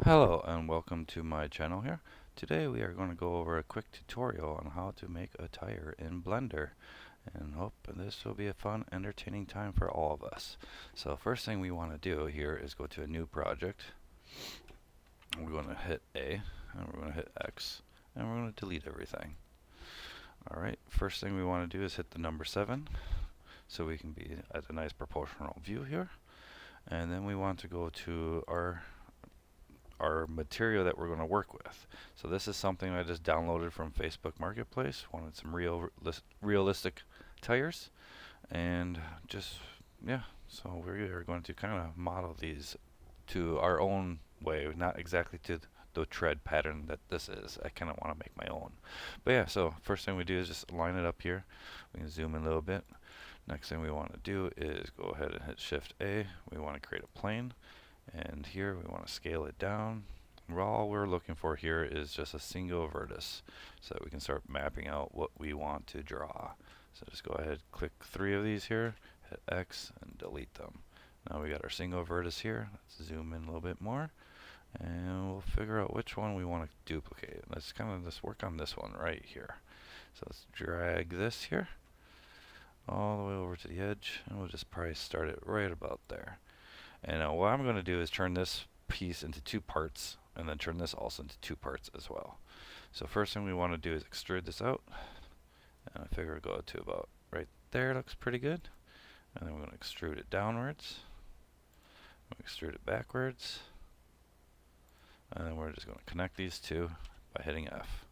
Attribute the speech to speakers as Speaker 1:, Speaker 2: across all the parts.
Speaker 1: Hello and welcome to my channel here. Today we are going to go over a quick tutorial on how to make a tire in Blender, and hope this will be a fun, entertaining time for all of us. So first thing we want to do here is go to a new project. We're going to hit A and we're going to hit X and we're going to delete everything. Alright, first thing we want to do is hit the number 7 so we can be at a nice proportional view here. And then we want to go to our material that we're going to work with. So this is something I just downloaded from Facebook Marketplace. Wanted some realistic tires, and just so we are going to kind of model these to our own way, not exactly to the tread pattern that this is. I kind of want to make my own. But yeah, so first thing we do is just line it up here. We can zoom in a little bit. Next thing we want to do is go ahead and hit Shift A. We want to create a plane. And here we want to scale it down. All we're looking for here is just a single vertex so that we can start mapping out what we want to draw. So just go ahead, click 3 of these here, hit X and delete them. Now we got our single vertex here. Let's zoom in a little bit more and we'll figure out which one we want to duplicate. Let's kind of just work on this one right here. So let's drag this here all the way over to the edge, and we'll just probably start it right about there. And what I'm going to do is turn this piece into 2 parts, and then turn this also into 2 parts as well. So first thing we want to do is extrude this out, and I figure we'll go to about right there. Looks pretty good. And then we're going to extrude it downwards, extrude it backwards, and then we're just going to connect these two by hitting F.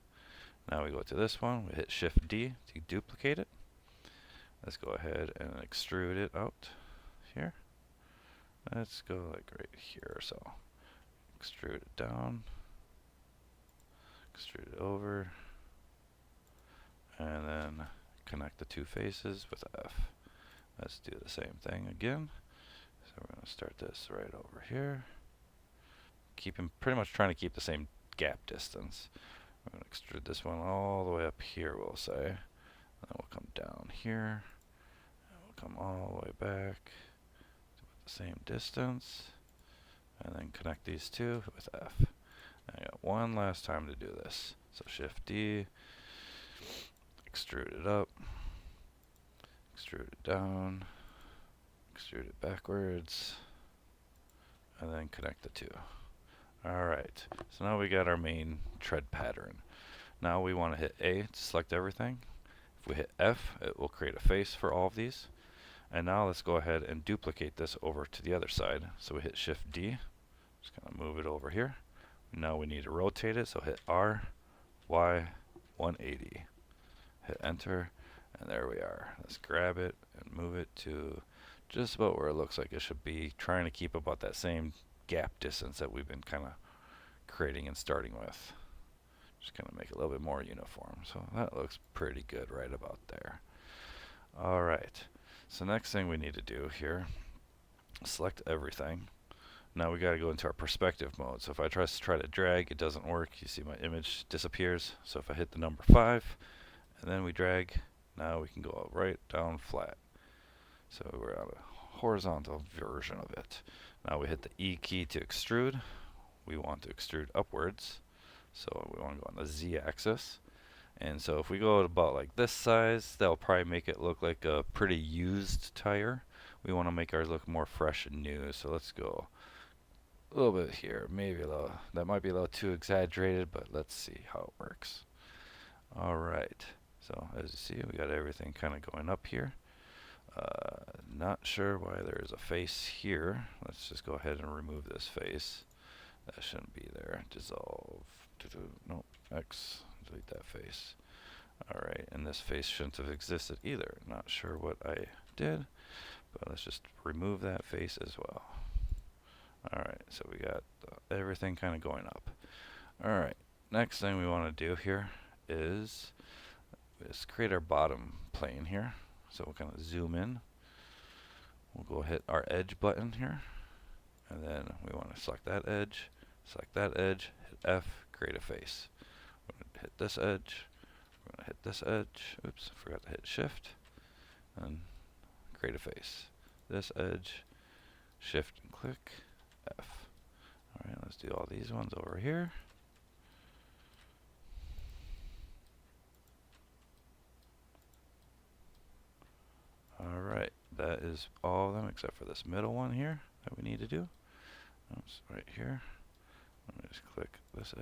Speaker 1: Now we go to this one, we hit Shift D to duplicate it. Let's go ahead and extrude it out here. Let's go like right here or so. Extrude it down, extrude it over, and then connect the 2 faces with F. Let's do the same thing again. So we're going to start this right over here. Pretty much trying to keep the same gap distance. We're going to extrude this one all the way up here, we'll say. And then we'll come down here. And we'll come all the way back to the same distance. And then connect these 2 with F. And I got one last time to do this. So Shift D, extrude it up, extrude it down, extrude it backwards, and then connect the 2. Alright, so now we got our main tread pattern. Now we want to hit A to select everything. If we hit F, it will create a face for all of these. And now let's go ahead and duplicate this over to the other side. So we hit Shift D, just kind of move it over here. Now we need to rotate it, so hit R, Y, 180. Hit enter, and there we are. Let's grab it and move it to just about where it looks like it should be, trying to keep about that same gap distance that we've been kind of creating and starting with. Just kind of make it a little bit more uniform. So that looks pretty good right about there. Alright, so next thing we need to do here, select everything. Now we got to go into our perspective mode. So if I try to drag, it doesn't work. You see my image disappears. So if I hit the number 5 and then we drag, now we can go right down flat. So we're on a horizontal version of it. Now we hit the E key to extrude. We want to extrude upwards. So we want to go on the Z axis. And so if we go about like this size, that'll probably make it look like a pretty used tire. We want to make ours look more fresh and new. So let's go a little bit here. Maybe a little, that might be a little too exaggerated, but let's see how it works. Alright, so as you see, we got everything kind of going up here. Not sure why there's a face here. Let's just go ahead and remove this face. That shouldn't be there. Dissolve. Nope. X. Delete that face. Alright, and this face shouldn't have existed either. Not sure what I did, but let's just remove that face as well. Alright, so we got everything kind of going up. Alright, next thing we want to do here is create our bottom plane here. So we'll kind of zoom in. We'll go hit our edge button here, and then we want to select that edge, hit F, create a face. We're going to hit this edge, we're going to hit this edge, oops, forgot to hit Shift, and create a face. This edge, Shift and click, F. Alright, let's do all these ones over here. Alright, that is all of them except for this middle one here that we need to do. Oops, right here. Let me just click this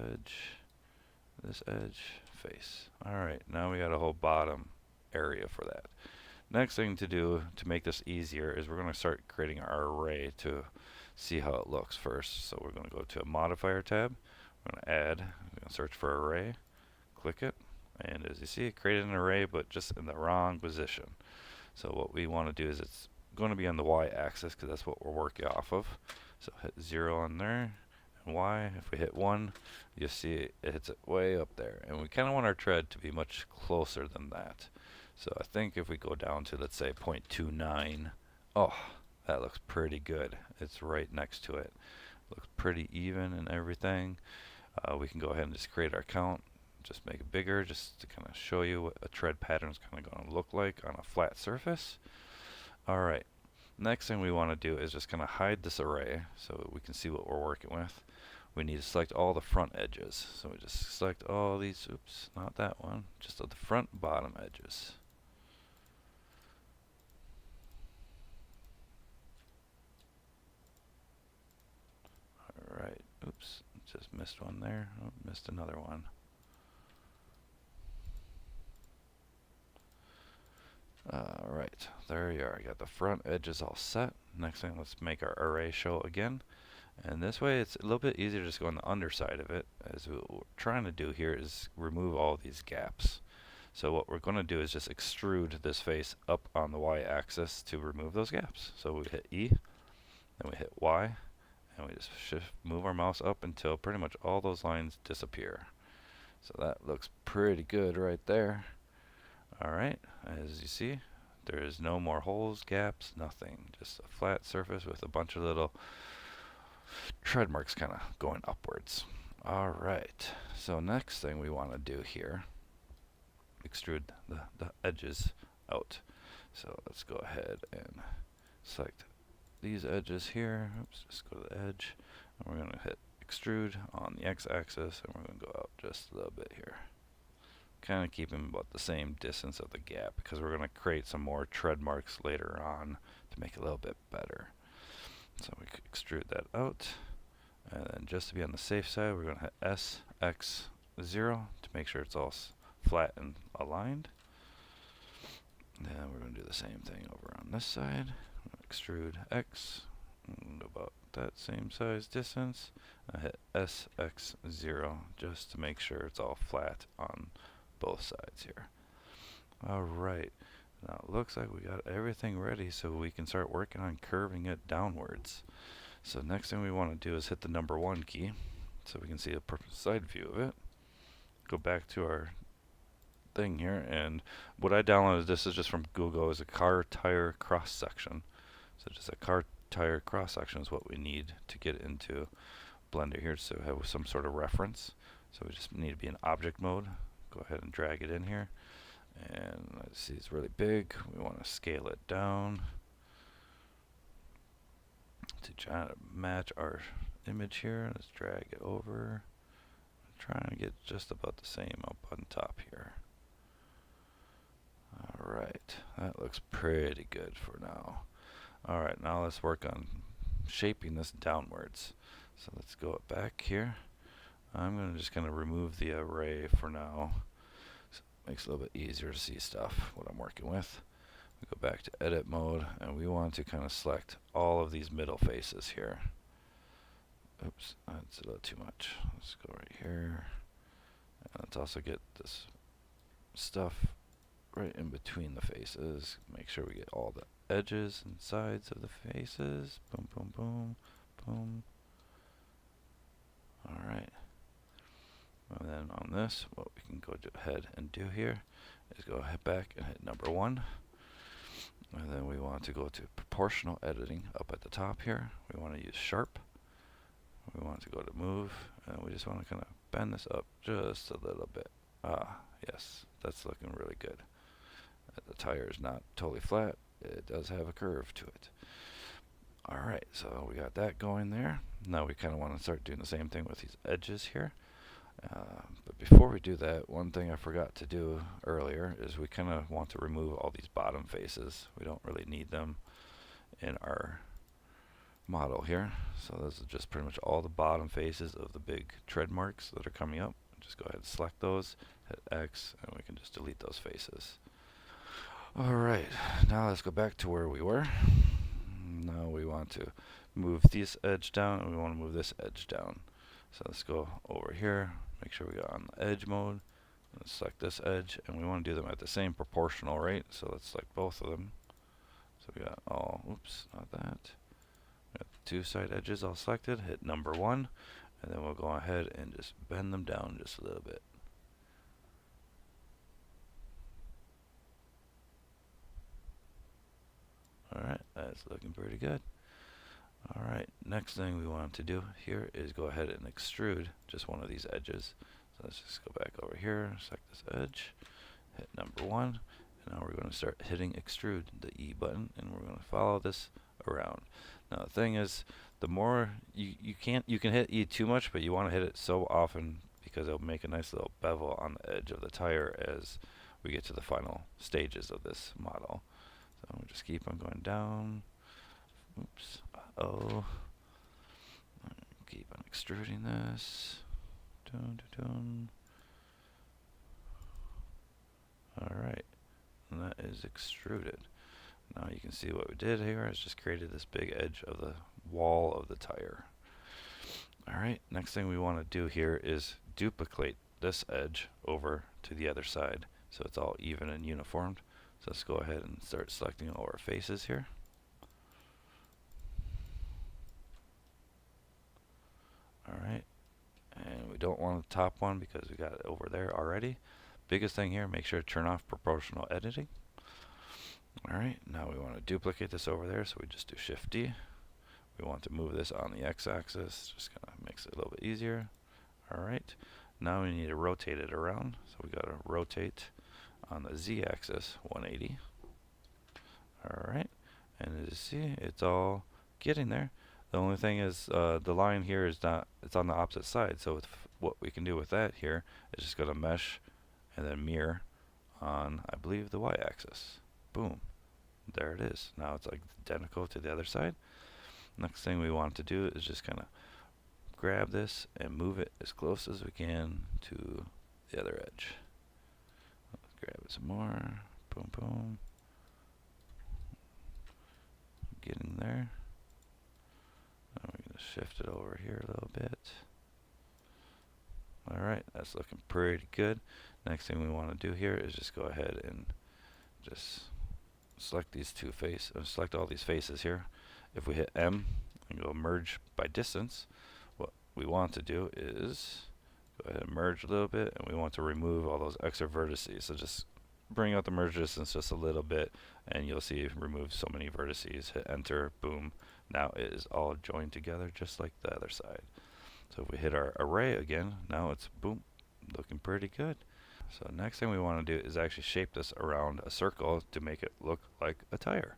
Speaker 1: edge, face. Alright, now we got a whole bottom area for that. Next thing to do to make this easier is we're going to start creating our array to see how it looks first. So we're going to go to a modifier tab. We're going to add, we're going to search for array, click it, and as you see it created an array but just in the wrong position. So what we want to do is it's going to be on the y-axis because that's what we're working off of. So hit 0 on there, and y, if we hit 1, you'll see it hits it way up there. And we kind of want our tread to be much closer than that. So I think if we go down to, let's say, 0.29, oh, that looks pretty good. It's right next to it. Looks pretty even and everything. We can go ahead and just create our count. Just make it bigger just to kind of show you what a tread pattern is kind of going to look like on a flat surface. Alright, next thing we want to do is just kind of hide this array so we can see what we're working with. We need to select all the front edges. So we just select all these, oops, not that one, just the front bottom edges. Alright, oops, just missed one there, oh, missed another one. Alright, there you are. I got the front edges all set. Next thing, let's make our array show again. And this way it's a little bit easier to just go on the underside of it. As what we're trying to do here is remove all these gaps. So what we're going to do is just extrude this face up on the y-axis to remove those gaps. So we hit E, then we hit Y, and we just move our mouse up until pretty much all those lines disappear. So that looks pretty good right there. Alright, as you see, there is no more holes, gaps, nothing. Just a flat surface with a bunch of little tread marks kind of going upwards. Alright, so next thing we want to do here, extrude the edges out. So let's go ahead and select these edges here. Oops, just go to the edge. And we're going to hit extrude on the x-axis, and we're going to go out just a little bit here. Kind of keeping about the same distance of the gap because we're going to create some more tread marks later on to make it a little bit better. So we extrude that out, and then just to be on the safe side, we're going to hit SX0 to make sure it's all flat and aligned. And then we're going to do the same thing over on this side. Extrude X, and about that same size distance. I hit SX0 just to make sure it's all flat on both sides here. Alright, now it looks like we got everything ready so we can start working on curving it downwards. So next thing we want to do is hit the number 1 key so we can see a side view of it. Go back to our thing here, and what I downloaded, this is just from Google, is a car tire cross section. So just a car tire cross section is what we need to get into Blender here, so have some sort of reference. So we just need to be in object mode. Go ahead and drag it in here, and let's see, it's really big. We want to scale it down to try to match our image here. Let's drag it over. I'm trying to get just about the same up on top here. Alright, that looks pretty good for now. Alright, now let's work on shaping this downwards. So let's go back here. I'm going to just kind of remove the array for now. So it makes it a little bit easier to see stuff, what I'm working with. We go back to edit mode, and we want to kind of select all of these middle faces here. Oops, that's a little too much. Let's go right here. And let's also get this stuff right in between the faces. Make sure we get all the edges and sides of the faces. Boom, boom, boom, boom. Alright. And then on this, what we can go ahead and do here is go ahead back and hit number 1. And then we want to go to proportional editing up at the top here. We want to use sharp. We want to go to move, and we just want to kind of bend this up just a little bit. Ah, yes, that's looking really good. The tire is not totally flat. It does have a curve to it. Alright, so we got that going there. Now we kind of want to start doing the same thing with these edges here. But before we do that, one thing I forgot to do earlier is we kind of want to remove all these bottom faces. We don't really need them in our model here. So this is just pretty much all the bottom faces of the big tread marks that are coming up. Just go ahead and select those, hit X, and we can just delete those faces. Alright, now let's go back to where we were. Now we want to move this edge down, and we want to move this edge down. So let's go over here, make sure we go on the edge mode, and select this edge, and we want to do them at the same proportional rate. So let's select both of them. So we got all, oops, not that. We got the two side edges all selected, hit number 1, and then we'll go ahead and just bend them down just a little bit. Alright, that's looking pretty good. Alright, next thing we want to do here is go ahead and extrude just one of these edges. So let's just go back over here, select this edge, hit number 1, and now we're going to start hitting extrude, the E button, and we're going to follow this around. Now the thing is, the more you can hit E too much, but you want to hit it so often because it'll make a nice little bevel on the edge of the tire as we get to the final stages of this model. So we'll just keep on going down. Oops. Oh. Keep on extruding this. Dun, dun, dun. Alright. And that is extruded. Now you can see what we did here is just created this big edge of the wall of the tire. Alright, next thing we want to do here is duplicate this edge over to the other side so it's all even and uniformed. So let's go ahead and start selecting all our faces here. Alright, and we don't want the top one because we got it over there already. Biggest thing here, make sure to turn off proportional editing. Alright, now we want to duplicate this over there, so we just do Shift D. We want to move this on the x-axis, just kind of makes it a little bit easier. Alright, now we need to rotate it around, so we got to rotate on the z-axis 180. Alright, and as you see, it's all getting there. The only thing is the line here is not, it's on the opposite side, so what we can do with that here is just go to mesh and then mirror on, I believe, the y-axis. Boom. There it is. Now it's like identical to the other side. Next thing we want to do is just kind of grab this and move it as close as we can to the other edge. Let's grab it some more. Boom, boom. Getting there. Now we're going to shift it over here a little bit. Alright, that's looking pretty good. Next thing we want to do here is just go ahead and just select these two faces, select all these faces here. If we hit M and go merge by distance, what we want to do is go ahead and merge a little bit, and we want to remove all those extra vertices. So just bring out the merge distance just a little bit, and you'll see it removes so many vertices. Hit enter, boom. Now it is all joined together just like the other side. So if we hit our array again, now it's boom, looking pretty good. So next thing we want to do is actually shape this around a circle to make it look like a tire.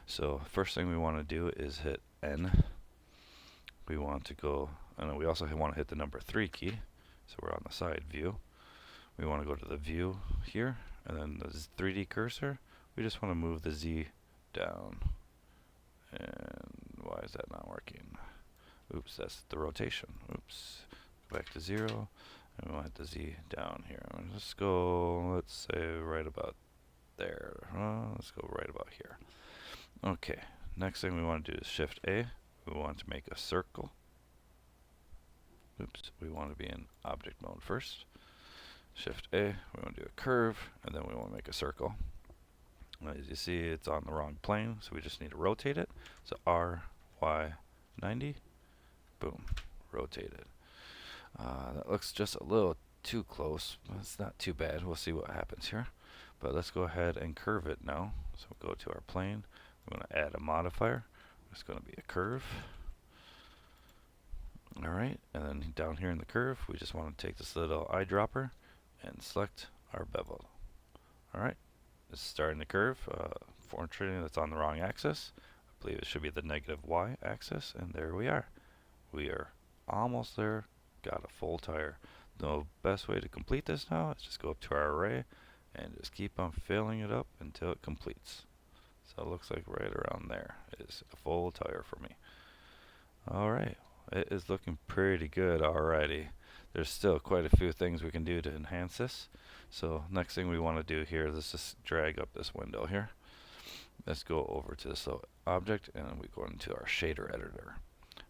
Speaker 1: So first thing we want to do is hit N. We want to go, and we also want to hit the number 3 key. So we're on the side view. We want to go to the view here, and then the 3D cursor. We just want to move the Z down. And why is that not working? Oops, that's the rotation. Oops. Go back to 0. And we want the Z down here. Let's go, let's say right about there. Let's go right about here. Okay, next thing we want to do is Shift A. We want to make a circle. Oops, we want to be in object mode first. Shift A, we want to do a curve, and then we want to make a circle. As you see, it's on the wrong plane, so we just need to rotate it. So R, Y, 90. Boom, rotate it. That looks just a little too close, but it's not too bad. We'll see what happens here. But let's go ahead and curve it now. So we'll go to our plane. We're going to add a modifier. It's going to be a curve. Alright, and then down here in the curve, we just want to take this little eyedropper and select our bevel. Alright, it's starting the curve. Fortunately, that's on the wrong axis. I believe it should be the negative y axis, and there we are. we are almost there. Got a full tire. The best way to complete this now is just go up to our array and just keep on filling it up until it completes. So it looks like right around there is a full tire for me. Alright, it is looking pretty good already. There's still quite a few things we can do to enhance this. So next thing we want to do here is just drag up this window here. Let's go over to this object and we go into our shader editor.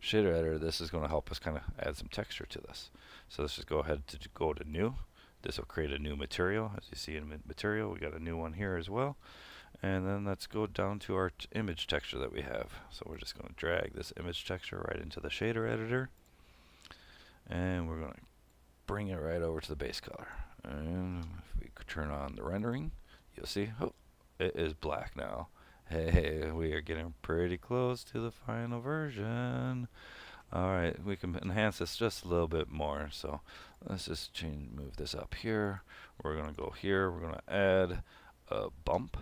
Speaker 1: Shader editor, this is going to help us kind of add some texture to this. So let's just go ahead to go to new. This will create a new material. As you see in material, we got a new one here as well. And then let's go down to our image texture that we have. So we're just going to drag this image texture right into the shader editor. And we're going to bring it right over to the base color. And if we turn on the rendering, you'll see, oh, it is black now. Hey, we are getting pretty close to the final version. Alright, we can enhance this just a little bit more. So let's just move this up here. We're going to go here. We're going to add a bump.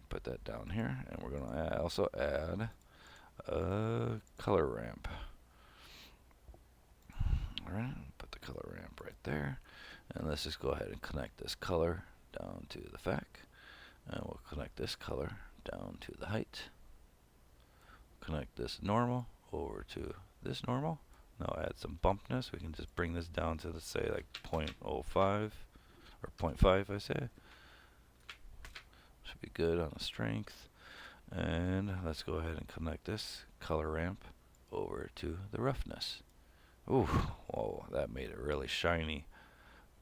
Speaker 1: Put that down here. And we're going to also add a color ramp. Alright, put the color ramp right there. And let's just go ahead and connect this color down to the FAC. And we'll connect this color down to the height. Connect this normal over to this normal. Now add some bumpness. We can just bring this down to, let's say, like 0.05 or 0.5, I say. Should be good on the strength. And let's go ahead and connect this color ramp over to the roughness. Ooh, whoa, that made it really shiny.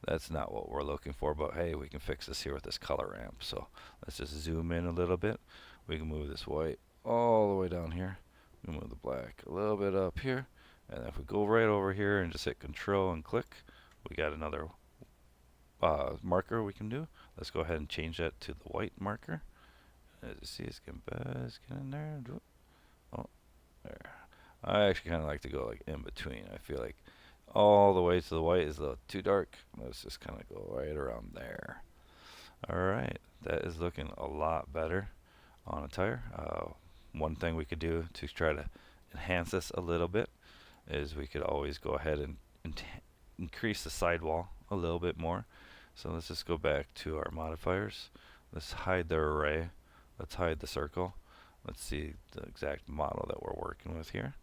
Speaker 1: That's not what we're looking for, but hey, we can fix this here with this color ramp. So let's just zoom in a little bit. We can move this white all the way down here. We move the black a little bit up here. And if we go right over here and just hit control and click, we got another marker we can do. Let's go ahead and change that to the white marker. As you see, it's getting in there. Oh, there. I actually kind of like to go like in between. I feel like all the way to the white is a little too dark. Let's just kind of go right around there. Alright, that is looking a lot better on a tire. One thing we could do to try to enhance this a little bit is we could always go ahead and increase the sidewall a little bit more. So let's just go back to our modifiers. Let's hide the array. Let's hide the circle. Let's see the exact model that we're working with here.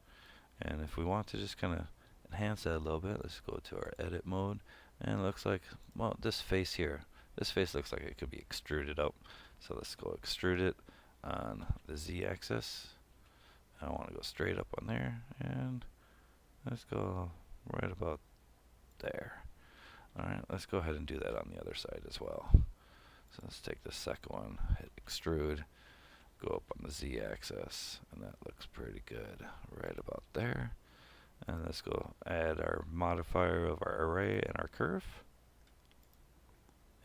Speaker 1: And if we want to just kind of enhance that a little bit, let's go to our edit mode. And it looks like, well, this face here, this face looks like it could be extruded up. So let's go extrude it on the z-axis. I want to go straight up on there, and let's go right about there. Alright, let's go ahead and do that on the other side as well. So let's take the second one, hit extrude, go up on the z-axis, and that looks pretty good right about there. And let's go add our modifier of our array and our curve.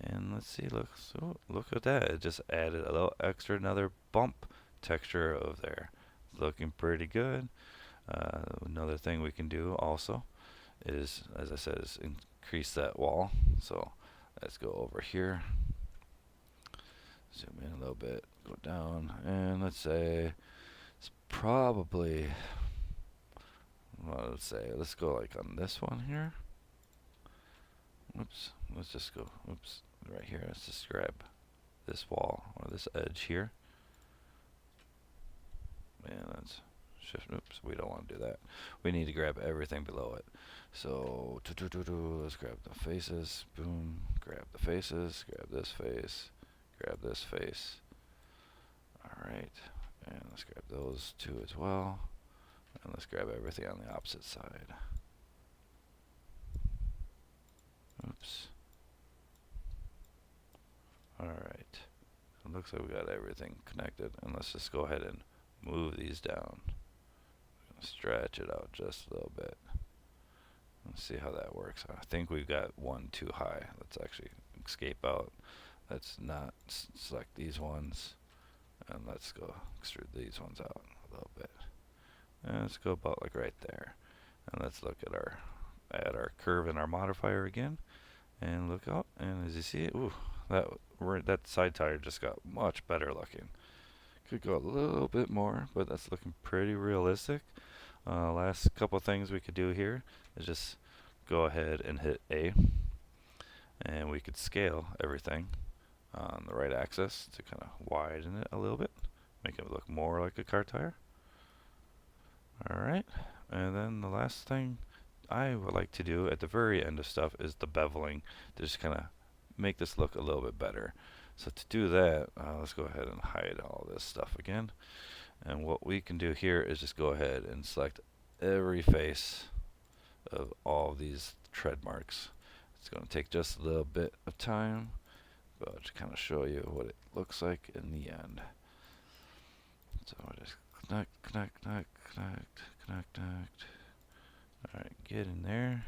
Speaker 1: And let's see, look at that. It just added a little extra, another bump texture of there. Looking pretty good. Another thing we can do also is, as I said, is increase that wall. So let's go over here. Zoom in a little bit, go down, and let's say it's probably, well, let's go like on this one here. Oops, let's just go, oops, right here. Let's just grab this wall or this edge here. And let's shift, oops, we don't want to do that. We need to grab everything below it. So, let's grab the faces, boom, grab the faces, grab this face, grab this face. Alright, and let's grab those two as well. And let's grab everything on the opposite side. Oops. Alright. It looks like we got everything connected. And let's just go ahead and move these down. Stretch it out just a little bit. Let's see how that works. I think we've got one too high. Let's actually escape out. Let's not select these ones. And let's go extrude these ones out a little bit. And let's go about like right there. And let's look at add our curve and our modifier again. And look out. And as you see, ooh, that side tire just got much better looking. Could go a little bit more, but that's looking pretty realistic. Last couple things we could do here is just go ahead and hit A, and we could scale everything on the right axis to kind of widen it a little bit, make it look more like a car tire. Alright, and then the last thing I would like to do at the very end of stuff is the beveling, to just kind of make this look a little bit better. So to do that, let's go ahead and hide all this stuff again. And what we can do here is just go ahead and select every face of all of these tread marks. It's going to take just a little bit of time, but I'll just kind of show you what it looks like in the end. So I just connect. Alright, get in there.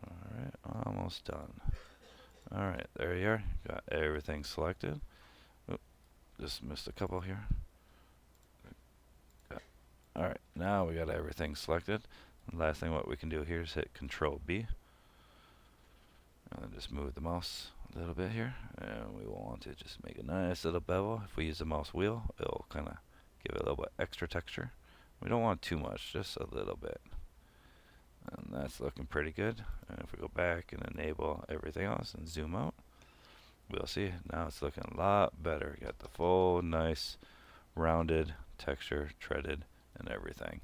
Speaker 1: Alright, almost done. Alright, there you are. Got everything selected. Oop, just missed a couple here. Alright, now we got everything selected. The last thing what we can do here is hit Control B. And then just move the mouse a little bit here. And we want to just make a nice little bevel. If we use the mouse wheel, it'll kind of give it a little bit extra texture. We don't want too much, just a little bit. And that's looking pretty good. And if we go back and enable everything else and zoom out, we'll see now it's looking a lot better. You got the full nice rounded texture, treaded, and everything.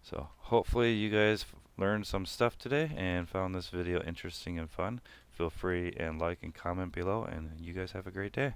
Speaker 1: So hopefully you guys learned some stuff today and found this video interesting and fun. Feel free and like and comment below, and you guys have a great day.